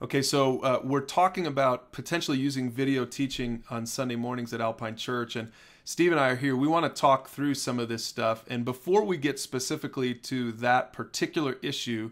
Okay, so we're talking about potentially using video teaching on Sunday mornings at Alpine Church, and Steve and I are here. We want to talk through some of this stuff, and before we get specifically to that particular issue,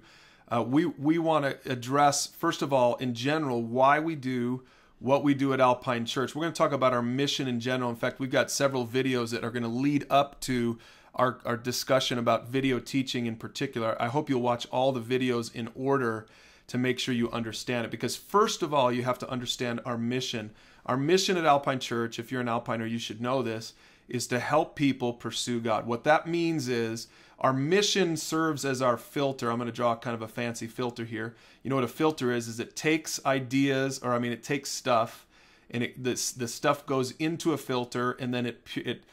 we want to address, first of all, in general, why we do what we do at Alpine Church. We're going to talk about our mission in general. In fact, we've got several videos that are going to lead up to our discussion about video teaching in particular. I hope you'll watch all the videos in order to make sure you understand it. Because first of all, you have to understand our mission. Our mission at Alpine Church, if you're an Alpiner, you should know this, is to help people pursue God. What that means is our mission serves as our filter. I'm going to draw kind of a fancy filter here. You know what a filter is it takes ideas, it takes stuff, and the stuff goes into a filter, and then it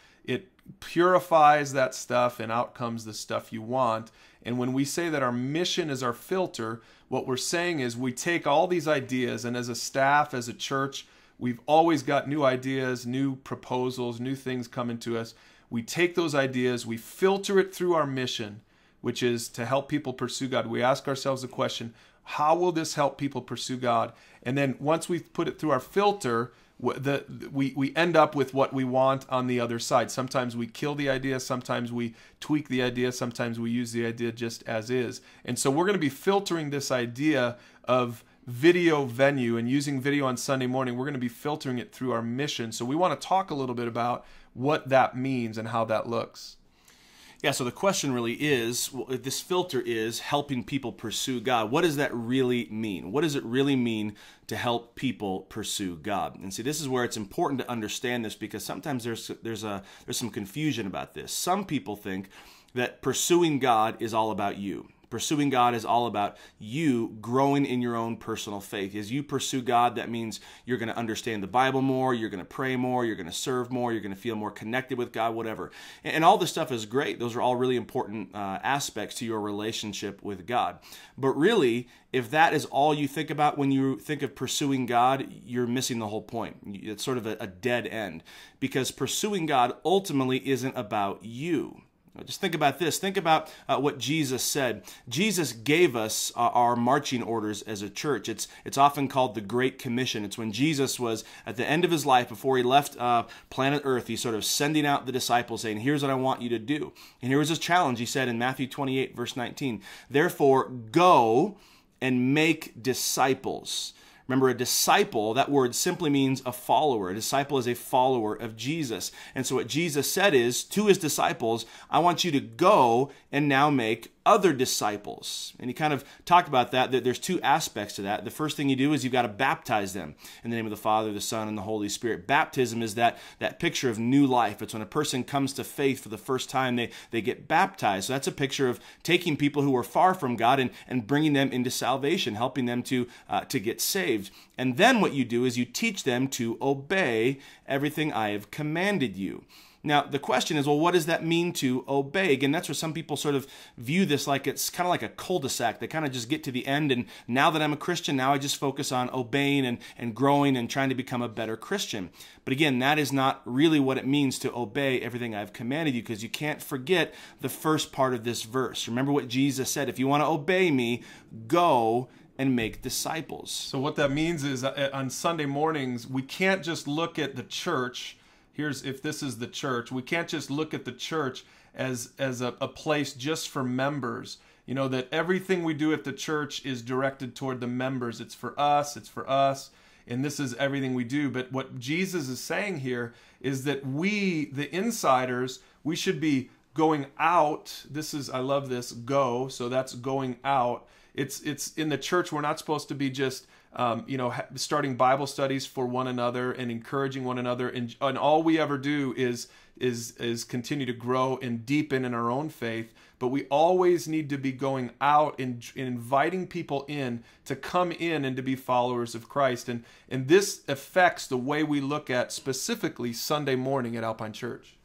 purifies that stuff, and out comes the stuff you want. And when we say that our mission is our filter, what we're saying is we take all these ideas, and as a staff, as a church, we've always got new ideas, new proposals, new things coming to us. We take those ideas, we filter it through our mission, which is to help people pursue God. We ask ourselves the question, how will this help people pursue God? And then once we've put it through our filter, we end up with what we want on the other side. Sometimes we kill the idea, sometimes we tweak the idea, sometimes we use the idea just as is. And so we're going to be filtering this idea of video venue and using video on Sunday morning. We're going to be filtering it through our mission. So we want to talk a little bit about what that means and how that looks. Yeah, so the question really is, well, if this filter is helping people pursue God, what does that really mean? What does it really mean to help people pursue God? And see, this is where it's important to understand this, because sometimes there's some confusion about this. Some people think that pursuing God is all about you. Pursuing God is all about you growing in your own personal faith. As you pursue God, that means you're going to understand the Bible more, you're going to pray more, you're going to serve more, you're going to feel more connected with God, whatever. And all this stuff is great. Those are all really important aspects to your relationship with God. But really, if that is all you think about when you think of pursuing God, you're missing the whole point. It's sort of a dead end, because pursuing God ultimately isn't about you. Just think about this. Think about what Jesus said. Jesus gave us our marching orders as a church. It's often called the Great Commission. It's when Jesus was at the end of his life, before he left planet Earth, he's sort of sending out the disciples saying, here's what I want you to do. And here was his challenge. He said in Matthew 28, verse 19, therefore go and make disciples. Remember, a disciple, that word simply means a follower. A disciple is a follower of Jesus. And so what Jesus said is, to his disciples, I want you to go and now make other disciples. And he kind of talked about that there's two aspects to that. The first thing you do is you've got to baptize them in the name of the Father, the Son, and the Holy Spirit. Baptism is that picture of new life. It's when a person comes to faith for the first time, they get baptized. So that's a picture of taking people who are far from God and bringing them into salvation, helping them to get saved. And then what you do is you teach them to obey everything I have commanded you. Now, the question is, well, what does that mean to obey? Again, that's where some people sort of view this like it's kind of like a cul-de-sac. They kind of just get to the end, and now that I'm a Christian, now I just focus on obeying and growing and trying to become a better Christian. But again, that is not really what it means to obey everything I've commanded you, because you can't forget the first part of this verse. Remember what Jesus said, if you want to obey me, go and make disciples. So what that means is on Sunday mornings, we can't just look at the church. If this is the church, we can't just look at the church as a place just for members. You know, that everything we do at the church is directed toward the members. It's for us, and this is everything we do. But what Jesus is saying here is that we, the insiders, we should be going out. I love this, go, so that's going out. It's in the church, we're not supposed to be just starting Bible studies for one another and encouraging one another, and all we ever do is continue to grow and deepen in our own faith. But we always need to be going out and inviting people in to come in and to be followers of Christ. And this affects the way we look at specifically Sunday morning at Alpine Church.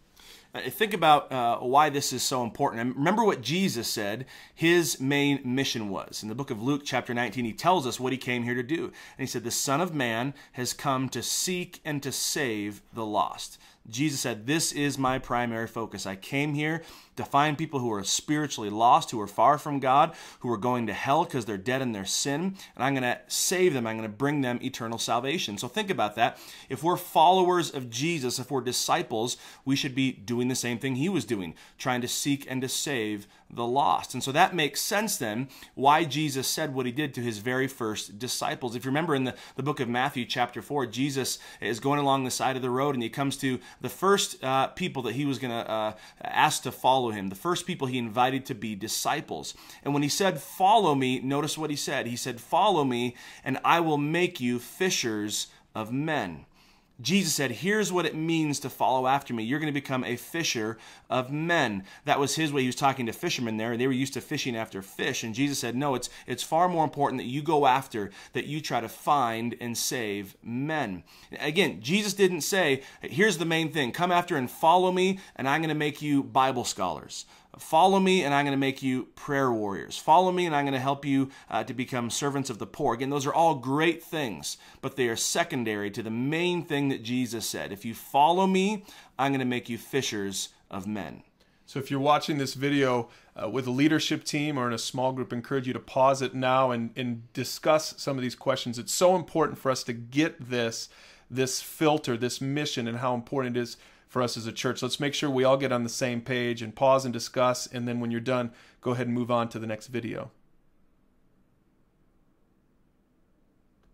Think about why this is so important. And remember what Jesus said his main mission was. In the book of Luke chapter 19, he tells us what he came here to do. And he said, the Son of Man has come to seek and to save the lost. Jesus said, this is my primary focus. I came here to find people who are spiritually lost, who are far from God, who are going to hell because they're dead in their sin, and I'm going to save them. I'm going to bring them eternal salvation. So think about that. If we're followers of Jesus, if we're disciples, we should be doing the same thing he was doing, trying to seek and to save the lost. And so that makes sense then why Jesus said what he did to his very first disciples. If you remember in the book of Matthew chapter 4, Jesus is going along the side of the road and he comes to the first people that he was going to ask to follow him, the first people he invited to be disciples. And when he said, follow me, notice what he said. He said, follow me and I will make you fishers of men. Jesus said, here's what it means to follow after me. You're going to become a fisher of men. That was his way. He was talking to fishermen there, and they were used to fishing after fish. And Jesus said, no, it's far more important that you go after, that you try to find and save men. Again, Jesus didn't say, here's the main thing. Come after and follow me, and I'm going to make you Bible scholars. Follow me and I'm going to make you prayer warriors. Follow me and I'm going to help you to become servants of the poor. Again, those are all great things, but they are secondary to the main thing that Jesus said. If you follow me, I'm going to make you fishers of men. So if you're watching this video with a leadership team or in a small group, I encourage you to pause it now and discuss some of these questions. It's so important for us to get this filter, this mission, and how important it is for us as a church. Let's make sure we all get on the same page and pause and discuss, and then when you're done, go ahead and move on to the next video.